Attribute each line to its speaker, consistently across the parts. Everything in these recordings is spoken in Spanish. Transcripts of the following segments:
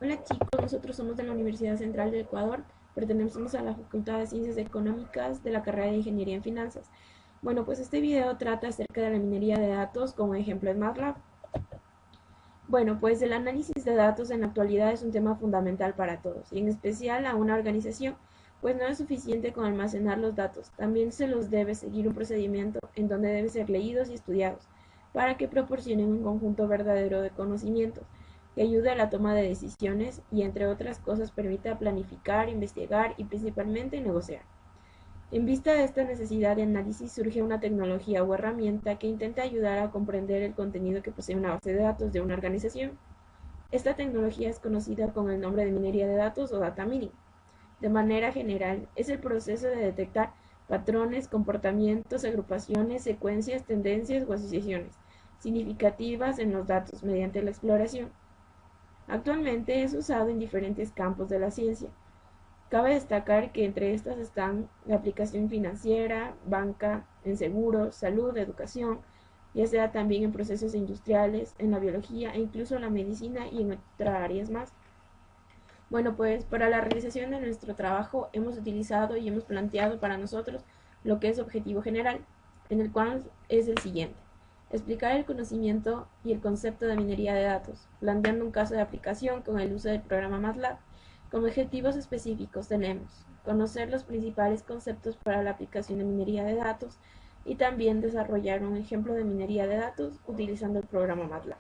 Speaker 1: Hola chicos, nosotros somos de la Universidad Central del Ecuador, pertenecemos a la Facultad de Ciencias Económicas de la carrera de Ingeniería en Finanzas. Bueno, pues este video trata acerca de la minería de datos como ejemplo en MATLAB. Bueno, pues el análisis de datos en la actualidad es un tema fundamental para todos, y en especial a una organización, pues no es suficiente con almacenar los datos, también se los debe seguir un procedimiento en donde deben ser leídos y estudiados, para que proporcionen un conjunto verdadero de conocimientos, que ayude a la toma de decisiones y entre otras cosas permita planificar, investigar y principalmente negociar. En vista de esta necesidad de análisis surge una tecnología o herramienta que intenta ayudar a comprender el contenido que posee una base de datos de una organización. Esta tecnología es conocida con el nombre de minería de datos o data mining. De manera general, es el proceso de detectar patrones, comportamientos, agrupaciones, secuencias, tendencias o asociaciones significativas en los datos mediante la exploración. Actualmente es usado en diferentes campos de la ciencia. Cabe destacar que entre estas están la aplicación financiera, banca, en seguros, salud, educación, ya sea también en procesos industriales, en la biología e incluso en la medicina y en otras áreas más. Bueno, pues para la realización de nuestro trabajo hemos utilizado y hemos planteado para nosotros lo que es objetivo general, en el cual es el siguiente. Explicar el conocimiento y el concepto de minería de datos, planteando un caso de aplicación con el uso del programa MATLAB. Como objetivos específicos tenemos conocer los principales conceptos para la aplicación de minería de datos y también desarrollar un ejemplo de minería de datos utilizando el programa MATLAB.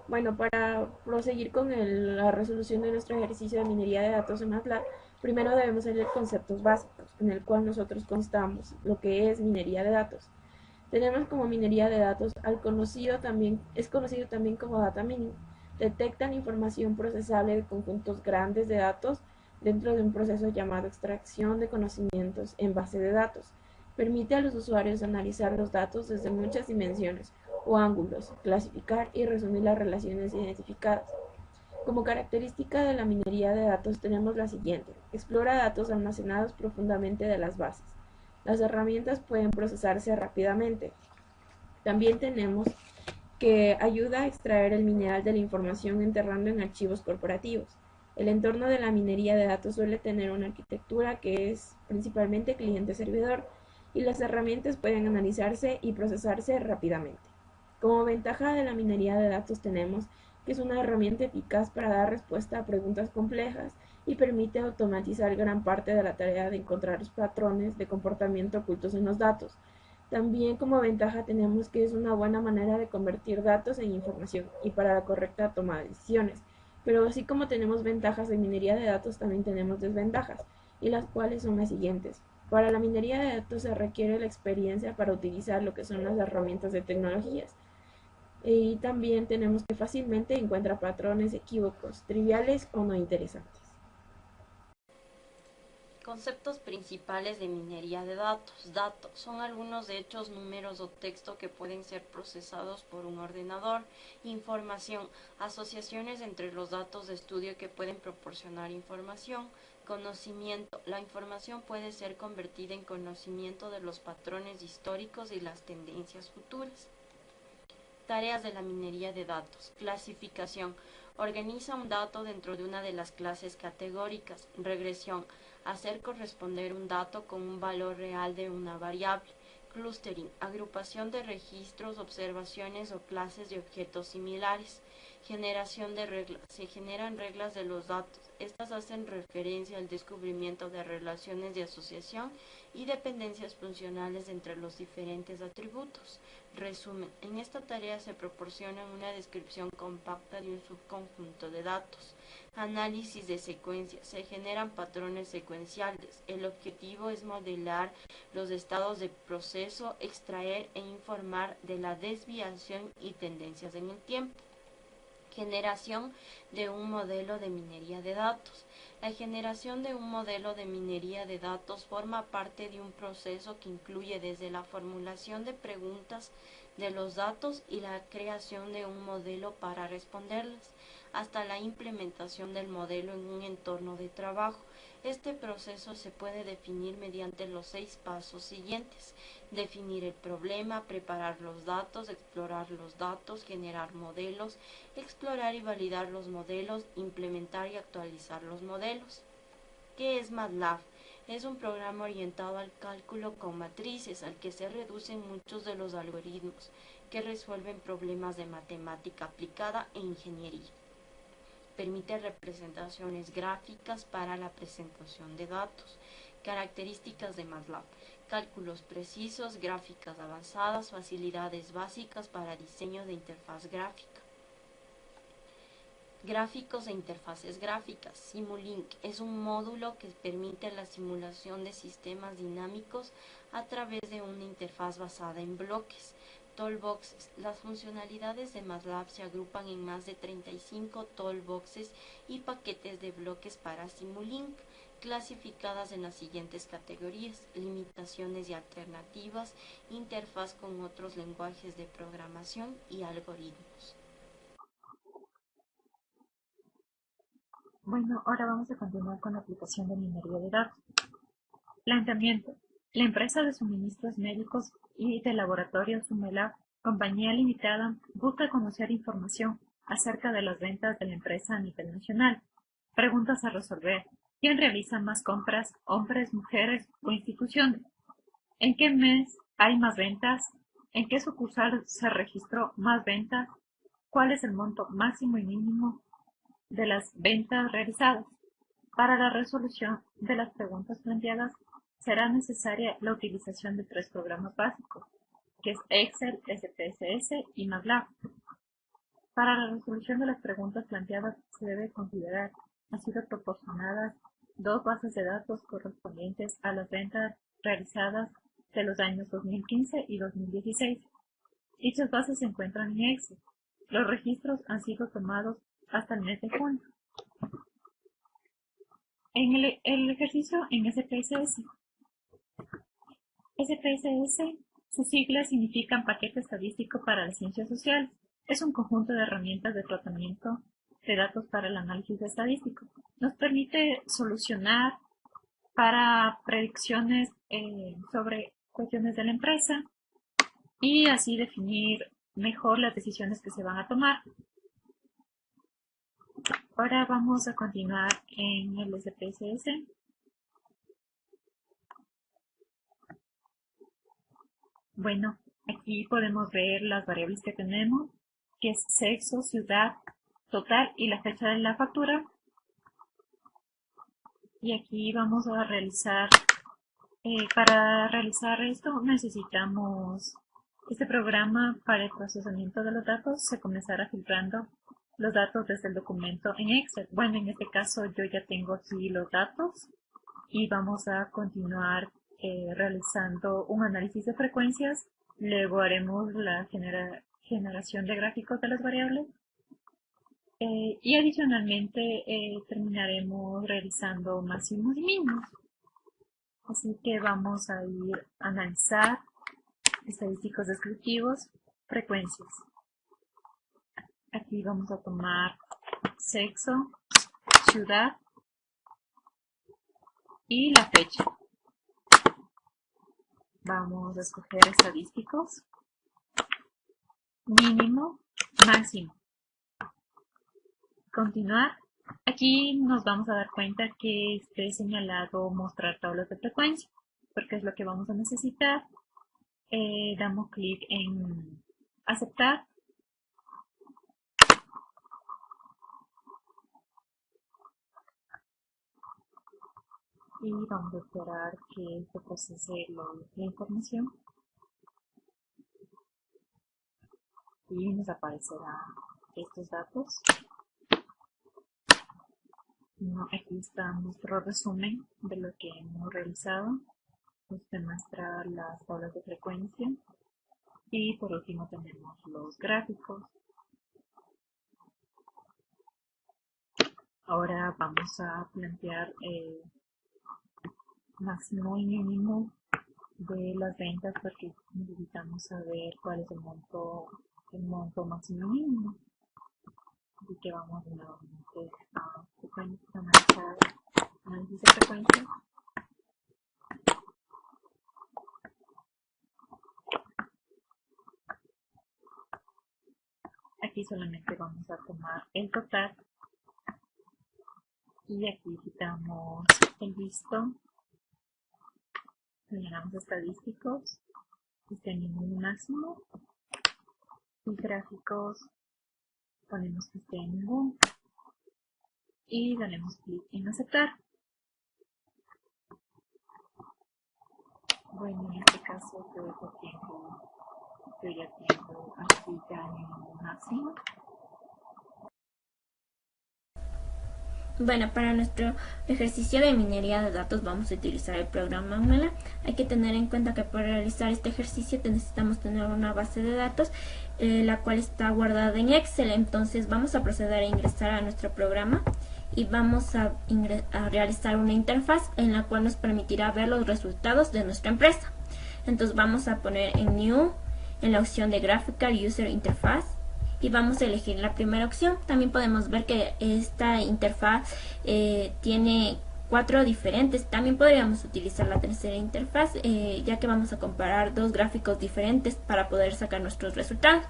Speaker 1: Bueno, para proseguir con la resolución de nuestro ejercicio de minería de datos en MATLAB, primero debemos tener conceptos básicos, en el cual nosotros constamos lo que es minería de datos. Tenemos como minería de datos es conocido también como data mining. Detectan información procesable de conjuntos grandes de datos dentro de un proceso llamado extracción de conocimientos en base de datos. Permite a los usuarios analizar los datos desde muchas dimensiones o ángulos, clasificar y resumir las relaciones identificadas. Como característica de la minería de datos tenemos la siguiente: explora datos almacenados profundamente de las bases. Las herramientas pueden procesarse rápidamente. También tenemos que ayuda a extraer el mineral de la información enterrando en archivos corporativos. El entorno de la minería de datos suele tener una arquitectura que es principalmente cliente-servidor y las herramientas pueden analizarse y procesarse rápidamente. Como ventaja de la minería de datos tenemos que es una herramienta eficaz para dar respuesta a preguntas complejas y permite automatizar gran parte de la tarea de encontrar los patrones de comportamiento ocultos en los datos. También como ventaja tenemos que es una buena manera de convertir datos en información y para la correcta toma de decisiones. Pero así como tenemos ventajas en minería de datos, también tenemos desventajas, y las cuales son las siguientes. Para la minería de datos se requiere la experiencia para utilizar lo que son las herramientas de tecnologías. Y también tenemos que fácilmente encuentra patrones equívocos, triviales o no interesantes.
Speaker 2: Conceptos principales de minería de datos. Datos son algunos hechos, números o texto que pueden ser procesados por un ordenador. Información, asociaciones entre los datos de estudio que pueden proporcionar información. Conocimiento, la información puede ser convertida en conocimiento de los patrones históricos y las tendencias futuras. Tareas de la minería de datos. Clasificación. Organiza un dato dentro de una de las clases categóricas. Regresión. Hacer corresponder un dato con un valor real de una variable. Clustering. Agrupación de registros, observaciones o clases de objetos similares. Generación de reglas. Se generan reglas de los datos. Estas hacen referencia al descubrimiento de relaciones de asociación y dependencias funcionales entre los diferentes atributos. Resumen. En esta tarea se proporciona una descripción compacta de un subconjunto de datos. Análisis de secuencias. Se generan patrones secuenciales. El objetivo es modelar los estados de proceso, extraer e informar de la desviación y tendencias en el tiempo. Generación de un modelo de minería de datos. La generación de un modelo de minería de datos forma parte de un proceso que incluye desde la formulación de preguntas de los datos y la creación de un modelo para responderlas, hasta la implementación del modelo en un entorno de trabajo. Este proceso se puede definir mediante los 6 pasos siguientes: definir el problema, preparar los datos, explorar los datos, generar modelos, explorar y validar los modelos, implementar y actualizar los modelos. ¿Qué es MATLAB? Es un programa orientado al cálculo con matrices, al que se reducen muchos de los algoritmos que resuelven problemas de matemática aplicada e ingeniería. Permite representaciones gráficas para la presentación de datos. Características de MATLAB: cálculos precisos, gráficas avanzadas, facilidades básicas para diseño de interfaz gráfica. Gráficos e interfaces gráficas. Simulink es un módulo que permite la simulación de sistemas dinámicos a través de una interfaz basada en bloques. Toolboxes. Las funcionalidades de MATLAB se agrupan en más de 35 toolboxes y paquetes de bloques para Simulink, clasificadas en las siguientes categorías: limitaciones y alternativas, interfaz con otros lenguajes de programación y algoritmos.
Speaker 3: Bueno, ahora vamos a continuar con la aplicación de minería de datos. Planteamiento. La empresa de suministros médicos y de laboratorio Sumelab, compañía limitada, busca conocer información acerca de las ventas de la empresa a nivel nacional. Preguntas a resolver. ¿Quién realiza más compras, hombres, mujeres o instituciones? ¿En qué mes hay más ventas? ¿En qué sucursal se registró más ventas? ¿Cuál es el monto máximo y mínimo de las ventas realizadas? Para la resolución de las preguntas planteadas, será necesaria la utilización de 3 programas básicos, que es Excel, SPSS y MATLAB. Para la resolución de las preguntas planteadas se debe considerar han sido proporcionadas 2 bases de datos correspondientes a las ventas realizadas de los años 2015 y 2016. Dichas bases se encuentran en Excel. Los registros han sido tomados hasta el mes de junio. En el ejercicio en SPSS. SPSS, sus siglas significan Paquete Estadístico para las Ciencias Sociales. Es un conjunto de herramientas de tratamiento de datos para el análisis estadístico. Nos permite solucionar para predicciones sobre cuestiones de la empresa y así definir mejor las decisiones que se van a tomar. Ahora vamos a continuar en el SPSS. Bueno, aquí podemos ver las variables que tenemos, que es sexo, ciudad, total y la fecha de la factura. Y aquí vamos a realizar, para realizar esto necesitamos este programa para el procesamiento de los datos. Se comenzará filtrando los datos desde el documento en Excel. Bueno, en este caso yo ya tengo aquí los datos y vamos a continuar realizando un análisis de frecuencias. Luego haremos la generación de gráficos de las variables y adicionalmente terminaremos realizando máximos y mínimos. Así que vamos a ir a analizar estadísticos descriptivos, frecuencias. Aquí vamos a tomar sexo, ciudad y la fecha. Vamos a escoger estadísticos, mínimo, máximo. Continuar. Aquí nos vamos a dar cuenta que esté señalado mostrar tablas de frecuencia, porque es lo que vamos a necesitar. Damos clic en aceptar. Y vamos a esperar que se procese la información. Y nos aparecerán estos datos. Aquí está nuestro resumen de lo que hemos realizado. Este muestra las tablas de frecuencia. Y por último tenemos los gráficos. Ahora vamos a plantear máximo y mínimo de las ventas porque necesitamos saber cuál es el monto máximo mínimo. Así que vamos nuevamente a analizar análisis de frecuencia. Aquí solamente vamos a tomar el total y aquí quitamos el visto, generamos estadísticos, este mínimo máximo y gráficos ponemos que esté en ningún y daremos clic en aceptar. Bueno, en este caso yo ya tengo aquí ya el mínimo máximo.
Speaker 1: Bueno, para nuestro ejercicio de minería de datos vamos a utilizar el programa Umela. Hay que tener en cuenta que para realizar este ejercicio necesitamos tener una base de datos, la cual está guardada en Excel. Entonces vamos a proceder a ingresar a nuestro programa y vamos a realizar una interfaz en la cual nos permitirá ver los resultados de nuestra empresa. Entonces vamos a poner en New, en la opción de Graphical User Interface, y vamos a elegir la primera opción. También podemos ver que esta interfaz tiene 4 diferentes. También podríamos utilizar la tercera interfaz, ya que vamos a comparar 2 gráficos diferentes para poder sacar nuestros resultados.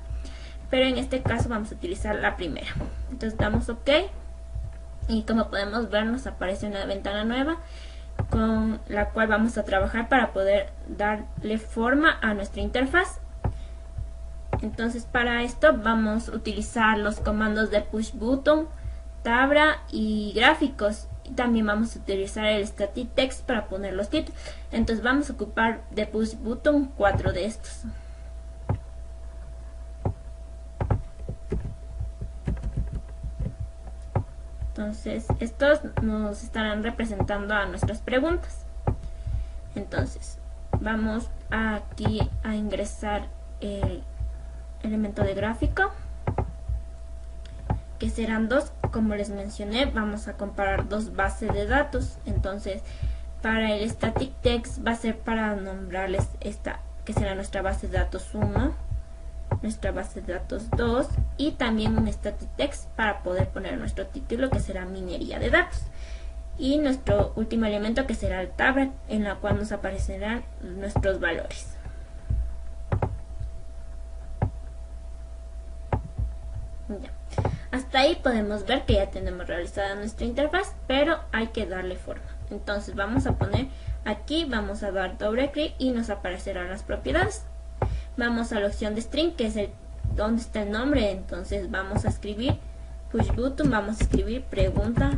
Speaker 1: Pero en este caso vamos a utilizar la primera. Entonces damos OK y como podemos ver nos aparece una ventana nueva con la cual vamos a trabajar para poder darle forma a nuestra interfaz. Entonces para esto vamos a utilizar los comandos de push button, tabla y gráficos. Y también vamos a utilizar el static text para poner los títulos. Entonces vamos a ocupar de push button 4 de estos. Entonces estos nos estarán representando a nuestras preguntas. Entonces vamos aquí a ingresar el elemento de gráfico, que serán 2. Como les mencioné, vamos a comparar 2 bases de datos. Entonces para el static text va a ser para nombrarles esta, que será nuestra base de datos 1, nuestra base de datos 2, y también un static text para poder poner nuestro título, que será minería de datos, y nuestro último elemento, que será el tabla, en la cual nos aparecerán nuestros valores. Ya. Hasta ahí podemos ver que ya tenemos realizada nuestra interfaz, pero hay que darle forma. Entonces vamos a poner aquí, vamos a dar doble clic y nos aparecerán las propiedades. Vamos a la opción de string, que es donde está el nombre. Entonces vamos a escribir push button, vamos a escribir pregunta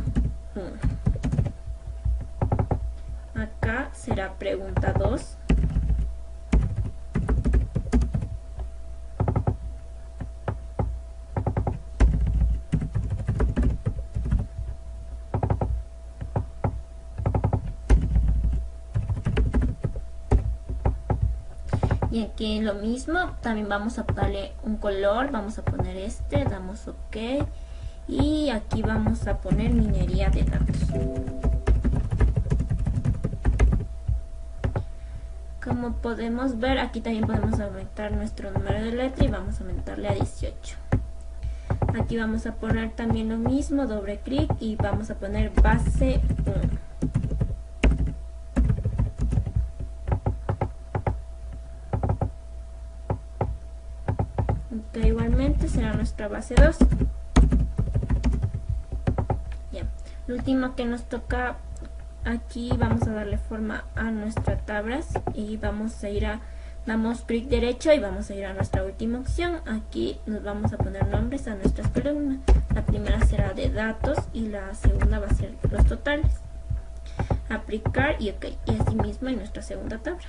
Speaker 1: 1. Acá será pregunta 2. Y aquí lo mismo, también vamos a darle un color, vamos a poner este, damos OK y aquí vamos a poner minería de datos. Como podemos ver, aquí también podemos aumentar nuestro número de letra y vamos a aumentarle a 18. Aquí vamos a poner también lo mismo, doble clic y vamos a poner base 1. Igualmente será nuestra base 2. Bien. Lo último que nos toca aquí, vamos a darle forma a nuestras tablas y vamos a ir a, damos clic derecho y vamos a ir a nuestra última opción. Aquí nos vamos a poner nombres a nuestras columnas. La primera será de datos y la segunda va a ser los totales. Aplicar y OK. Y así mismo en nuestra segunda tabla.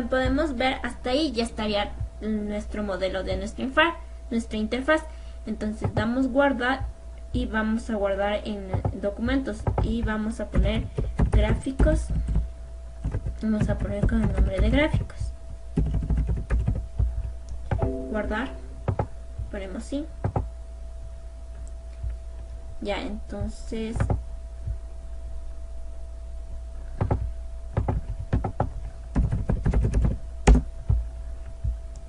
Speaker 1: Podemos ver hasta ahí ya estaría nuestro modelo de nuestra interfaz. Entonces damos guardar y vamos a guardar en documentos y vamos a poner gráficos. Vamos a poner con el nombre de gráficos. Guardar. Ponemos sí.
Speaker 4: Ya, entonces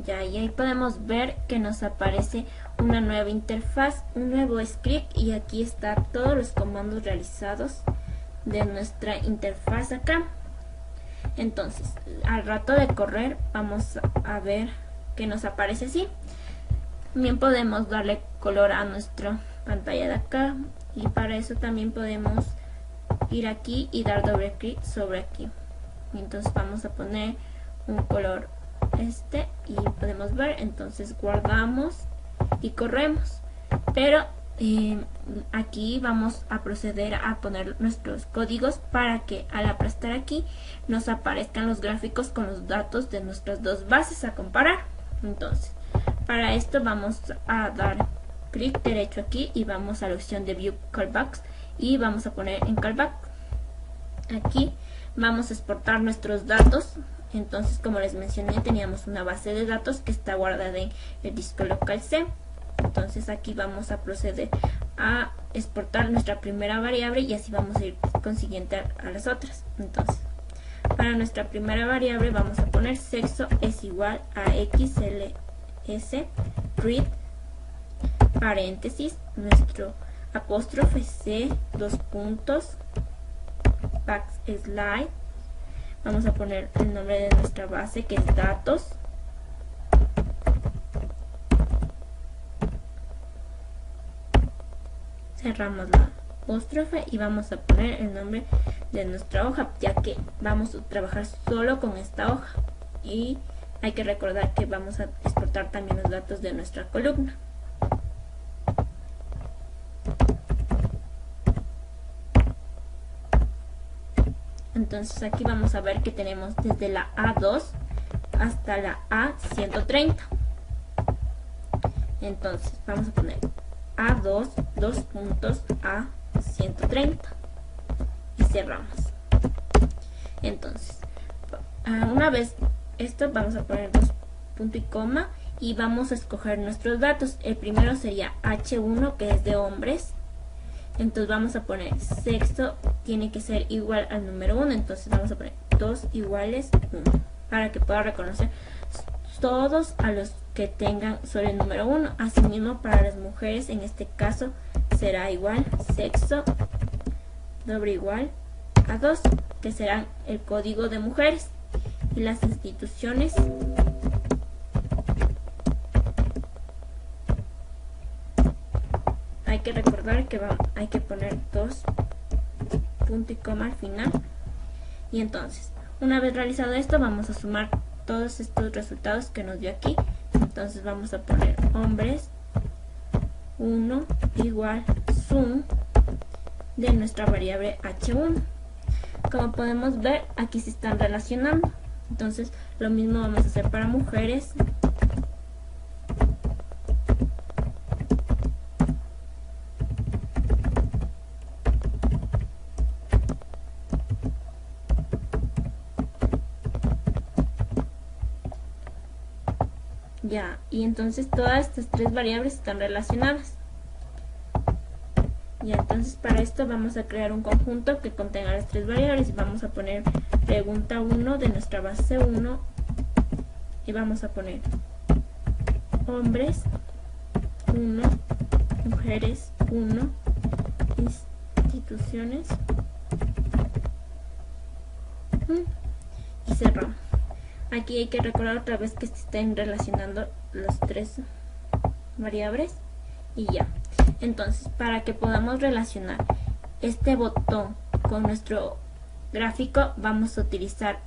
Speaker 4: ya, y ahí podemos ver que nos aparece una nueva interfaz, un nuevo script, y aquí están todos los comandos realizados de nuestra interfaz acá. Entonces, al rato de correr vamos a ver que nos aparece así. También podemos darle color a nuestra pantalla de acá, y para eso también podemos ir aquí y dar doble clic sobre aquí. Y entonces vamos a poner un color y podemos ver, entonces guardamos y corremos. Pero aquí vamos a proceder a poner nuestros códigos para que al aplastar aquí nos aparezcan los gráficos con los datos de nuestras dos bases a comparar. Entonces, para esto vamos a dar clic derecho aquí y vamos a la opción de View Callbacks y vamos a poner en Callback. Aquí vamos a exportar nuestros datos. Entonces, como les mencioné, teníamos una base de datos que está guardada en el disco local C. Entonces aquí vamos a proceder a exportar nuestra primera variable y así vamos a ir consiguiente a las otras. Entonces, para nuestra primera variable vamos a poner sexo es igual a XLS read paréntesis nuestro apóstrofe C, dos puntos, backslide. Vamos a poner el nombre de nuestra base, que es datos. Cerramos la apóstrofe y vamos a poner el nombre de nuestra hoja, ya que vamos a trabajar solo con esta hoja. Y hay que recordar que vamos a exportar también los datos de nuestra columna. Entonces aquí vamos a ver que tenemos desde la A2 hasta la A130. Entonces vamos a poner A2, dos puntos, A130 y cerramos. Entonces, una vez esto, vamos a poner dos puntos y coma y vamos a escoger nuestros datos. El primero sería H1, que es de hombres. Entonces vamos a poner sexo tiene que ser igual al número 1, entonces vamos a poner 2 iguales 1 para que pueda reconocer todos a los que tengan solo el número 1. Asimismo, para las mujeres en este caso será igual sexo doble igual a 2, que serán el código de mujeres. Y las instituciones hay que recordar que hay que poner dos punto y coma al final. Y entonces, una vez realizado esto, vamos a sumar todos estos resultados que nos dio aquí. Entonces vamos a poner hombres 1 igual sum de nuestra variable h1. Como podemos ver, aquí se están relacionando. Entonces lo mismo vamos a hacer para mujeres. Ya, y entonces todas estas tres variables están relacionadas. Y entonces para esto vamos a crear un conjunto que contenga las tres variables y vamos a poner pregunta 1 de nuestra base 1 y vamos a poner hombres 1, mujeres 1, instituciones y cerramos. Aquí hay que recordar otra vez que se estén relacionando las tres variables y ya. Entonces, para que podamos relacionar este botón con nuestro gráfico, vamos a utilizar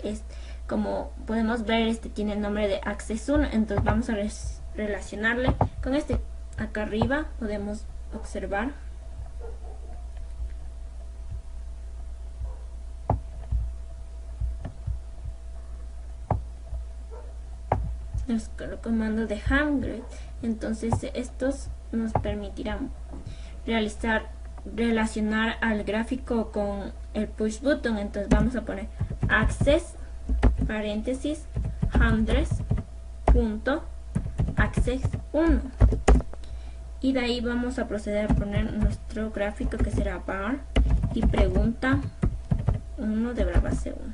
Speaker 4: como podemos ver, tiene el nombre de Access 1, entonces vamos a relacionarle con acá arriba. Podemos observar los comandos de Hamgrid. Entonces estos nos permitirán relacionar al gráfico con el push button. Entonces vamos a poner access paréntesis hundreds punto access 1 y de ahí vamos a proceder a poner nuestro gráfico, que será var y pregunta 1 de la base 1.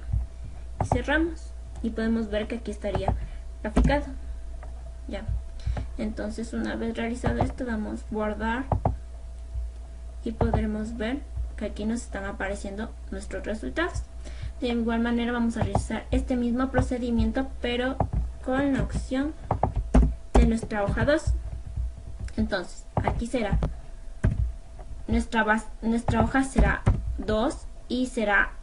Speaker 4: Y cerramos y podemos ver que aquí estaría graficado. Ya. Entonces, una vez realizado esto, damos guardar y podremos ver que aquí nos están apareciendo nuestros resultados. De igual manera vamos a realizar este mismo procedimiento, pero con la opción de nuestra hoja 2. Entonces, aquí será nuestra hoja será 2 y será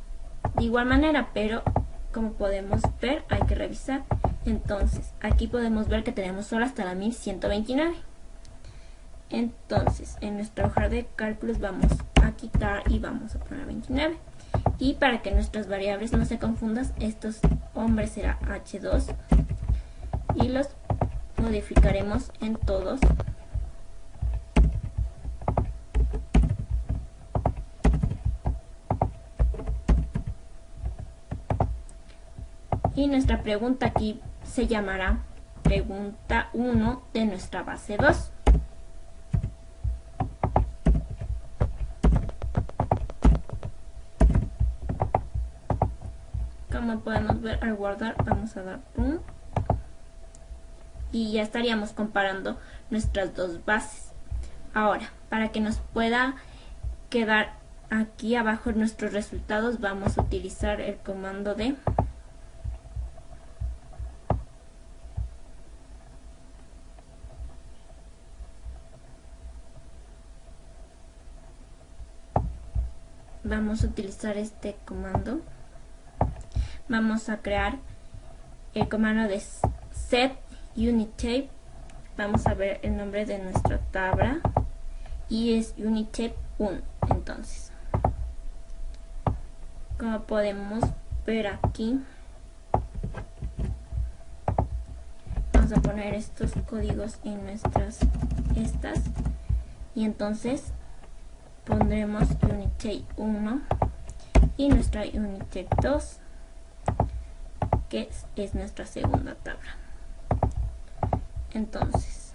Speaker 4: de igual manera, pero como podemos ver, hay que revisar. Entonces, aquí podemos ver que tenemos solo hasta la 1129. Entonces, en nuestra hoja de cálculos vamos a quitar y vamos a poner 29. Y para que nuestras variables no se confundan, estos hombres será H2 y los modificaremos en todos. Y nuestra pregunta aquí se llamará pregunta 1 de nuestra base 2. Como podemos ver, al guardar vamos a dar un y ya estaríamos comparando nuestras dos bases. Ahora, para que nos pueda quedar aquí abajo nuestros resultados, vamos a utilizar el comando de este comando. Vamos a crear el comando de set unit tape. Vamos a ver el nombre de nuestra tabla y es unit tape 1. Entonces, como podemos ver aquí, vamos a poner estos códigos en estas y entonces pondremos unit tape 1 y nuestra unit tape 2, que es nuestra segunda tabla. Entonces,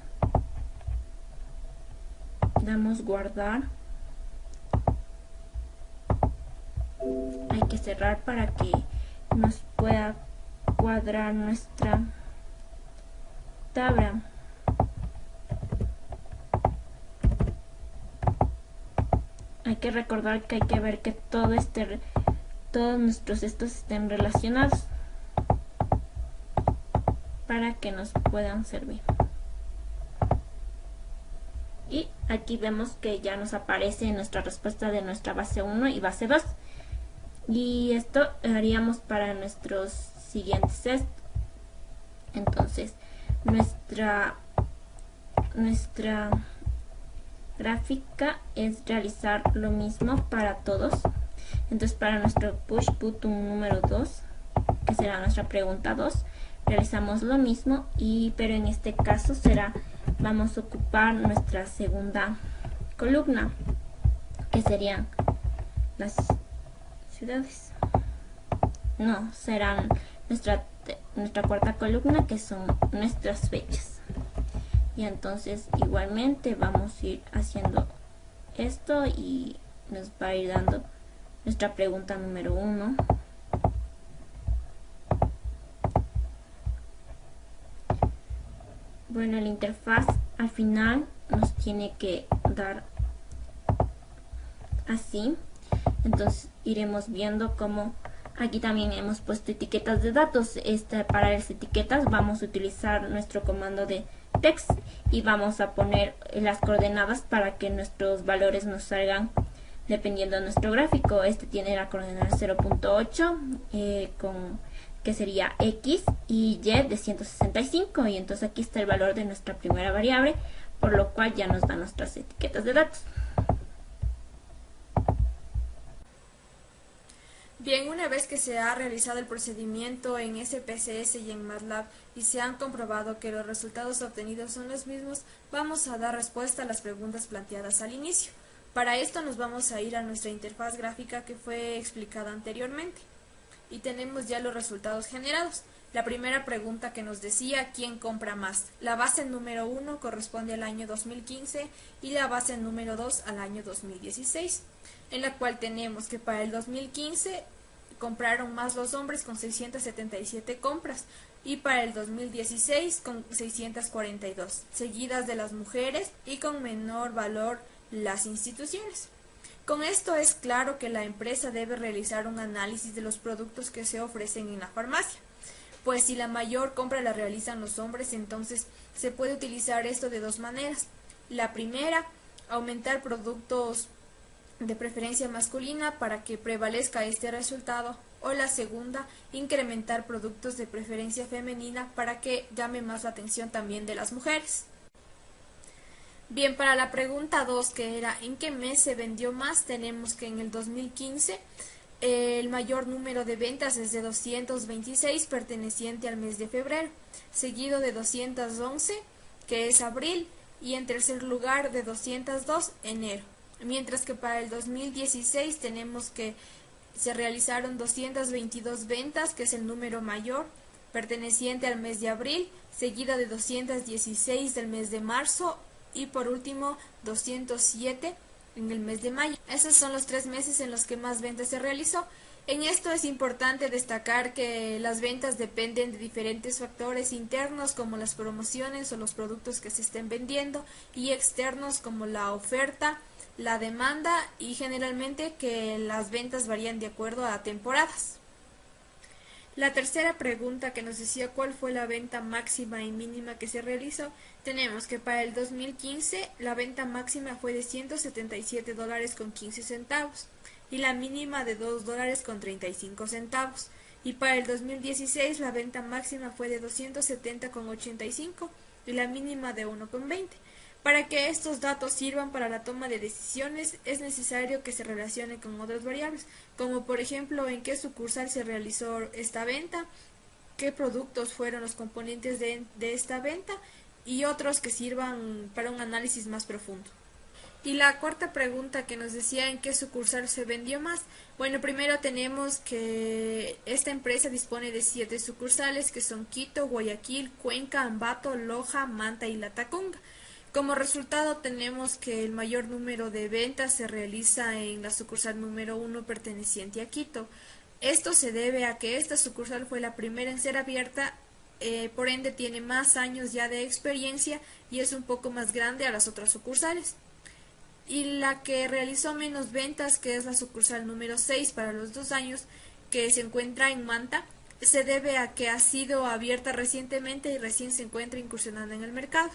Speaker 4: damos guardar. Hay que cerrar para que nos pueda cuadrar nuestra tabla. Hay que recordar que hay que ver que todos nuestros estos estén relacionados para que nos puedan servir. Y aquí vemos que ya nos aparece nuestra respuesta de nuestra base 1 y base 2. Y esto haríamos para nuestros siguientes test. Entonces, nuestra gráfica es realizar lo mismo para todos. Entonces, para nuestro push button número 2, que será nuestra pregunta 2, realizamos lo mismo, pero en este caso vamos a ocupar nuestra segunda columna, que serían las ciudades. No, serán nuestra cuarta columna, que son nuestras fechas. Y entonces igualmente vamos a ir haciendo esto y nos va a ir dando nuestra pregunta número 1. Bueno, la interfaz al final nos tiene que dar así. Entonces iremos viendo cómo aquí también hemos puesto etiquetas de datos. Para las etiquetas vamos a utilizar nuestro comando de text y vamos a poner las coordenadas para que nuestros valores nos salgan dependiendo de nuestro gráfico. Este tiene la coordenada 0.8 que sería X y Y de 165, y entonces aquí está el valor de nuestra primera variable, por lo cual ya nos dan nuestras etiquetas de datos.
Speaker 1: Bien, una vez que se ha realizado el procedimiento en SPSS y en MATLAB y se han comprobado que los resultados obtenidos son los mismos, vamos a dar respuesta a las preguntas planteadas al inicio. Para esto nos vamos a ir a nuestra interfaz gráfica que fue explicada anteriormente y tenemos ya los resultados generados.
Speaker 5: la primera pregunta que nos decía ¿quién compra más? La base número 1 corresponde al año 2015 y la base número 2 al año 2016, en la cual tenemos que para el 2015 compraron más los hombres con 677 compras y para el 2016 con 642, seguidas de las mujeres y con menor valor las instituciones. Con esto es claro que la empresa debe realizar un análisis de los productos que se ofrecen en la farmacia, pues si la mayor compra la realizan los hombres, entonces se puede utilizar esto de dos maneras. La primera, aumentar productos de preferencia masculina para que prevalezca este resultado, o la segunda, incrementar productos de preferencia femenina para que llame más la atención también de las mujeres. Bien, para la pregunta 2, que era ¿en qué mes se vendió más? Tenemos que en el 2015 el mayor número de ventas es de 226, perteneciente al mes de febrero, seguido de 211, que es abril, y en tercer lugar de 202, enero. Mientras que para el 2016 tenemos que se realizaron 222 ventas, que es el número mayor, perteneciente al mes de abril, seguida de 216 del mes de marzo y por último 207 en el mes de mayo. Esos son los 3 meses en los que más ventas se realizó. En esto es importante destacar que las ventas dependen de diferentes factores internos como las promociones o los productos que se estén vendiendo y externos como la oferta, la demanda y generalmente que las ventas varían de acuerdo a temporadas. La tercera pregunta que nos decía cuál fue la venta máxima y mínima que se realizó, tenemos que para el 2015 la venta máxima fue de $177.15 y la mínima de $2.35, y para el 2016 la venta máxima fue de $270.85 y la mínima de $1.20. Para que estos datos sirvan para la toma de decisiones es necesario que se relacione con otras variables, como por ejemplo en qué sucursal se realizó esta venta, qué productos fueron los componentes de esta venta y otros que sirvan para un análisis más profundo. Y la cuarta pregunta que nos decía en qué sucursal se vendió más. Bueno, primero tenemos que esta empresa dispone de 7 sucursales que son Quito, Guayaquil, Cuenca, Ambato, Loja, Manta y Latacunga. Como resultado tenemos que el mayor número de ventas se realiza en la sucursal número 1 perteneciente a Quito. Esto se debe a que esta sucursal fue la primera en ser abierta, por ende tiene más años ya de experiencia y es un poco más grande a las otras sucursales. Y la que realizó menos ventas, que es la sucursal número 6 para los 2 años, que se encuentra en Manta, se debe a que ha sido abierta recientemente y recién se encuentra incursionando en el mercado.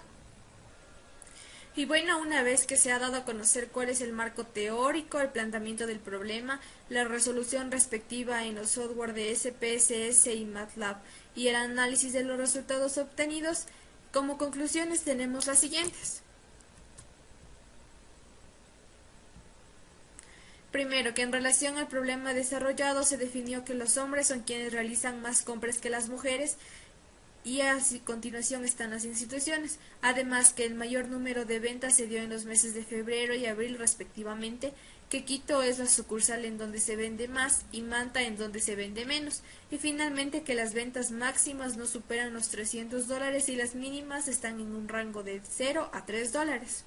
Speaker 5: Y bueno, una vez que se ha dado a conocer cuál es el marco teórico, el planteamiento del problema, la resolución respectiva en los software de SPSS y MATLAB y el análisis de los resultados obtenidos, como conclusiones tenemos las siguientes. Primero, que en relación al problema desarrollado se definió que los hombres son quienes realizan más compras que las mujeres, y a continuación están las instituciones. Además que el mayor número de ventas se dio en los meses de febrero y abril respectivamente, que Quito es la sucursal en donde se vende más y Manta en donde se vende menos, y finalmente que las ventas máximas no superan los $300 y las mínimas están en un rango de 0 a $3.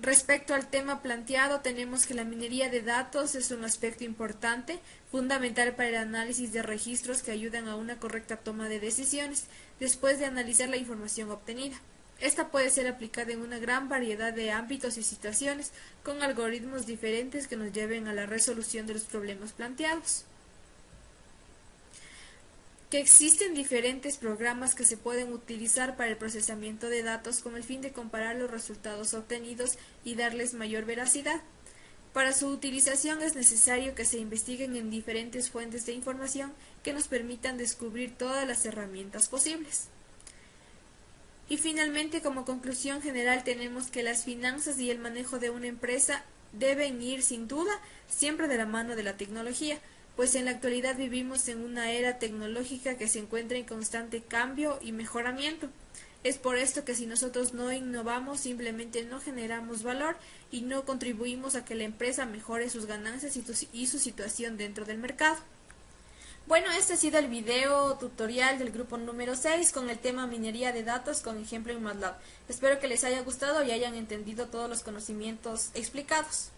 Speaker 5: Respecto al tema planteado, tenemos que la minería de datos es un aspecto importante, fundamental para el análisis de registros que ayudan a una correcta toma de decisiones, después de analizar la información obtenida. Esta puede ser aplicada en una gran variedad de ámbitos y situaciones, con algoritmos diferentes que nos lleven a la resolución de los problemas planteados. Que existen diferentes programas que se pueden utilizar para el procesamiento de datos con el fin de comparar los resultados obtenidos y darles mayor veracidad. Para su utilización es necesario que se investiguen en diferentes fuentes de información que nos permitan descubrir todas las herramientas posibles. Y finalmente, como conclusión general, tenemos que las finanzas y el manejo de una empresa deben ir sin duda siempre de la mano de la tecnología, pues en la actualidad vivimos en una era tecnológica que se encuentra en constante cambio y mejoramiento. Es por esto que si nosotros no innovamos, simplemente no generamos valor y no contribuimos a que la empresa mejore sus ganancias y su situación dentro del mercado. Bueno, este ha sido el video tutorial del grupo número 6 con el tema minería de datos con ejemplo en MATLAB. Espero que les haya gustado y hayan entendido todos los conocimientos explicados.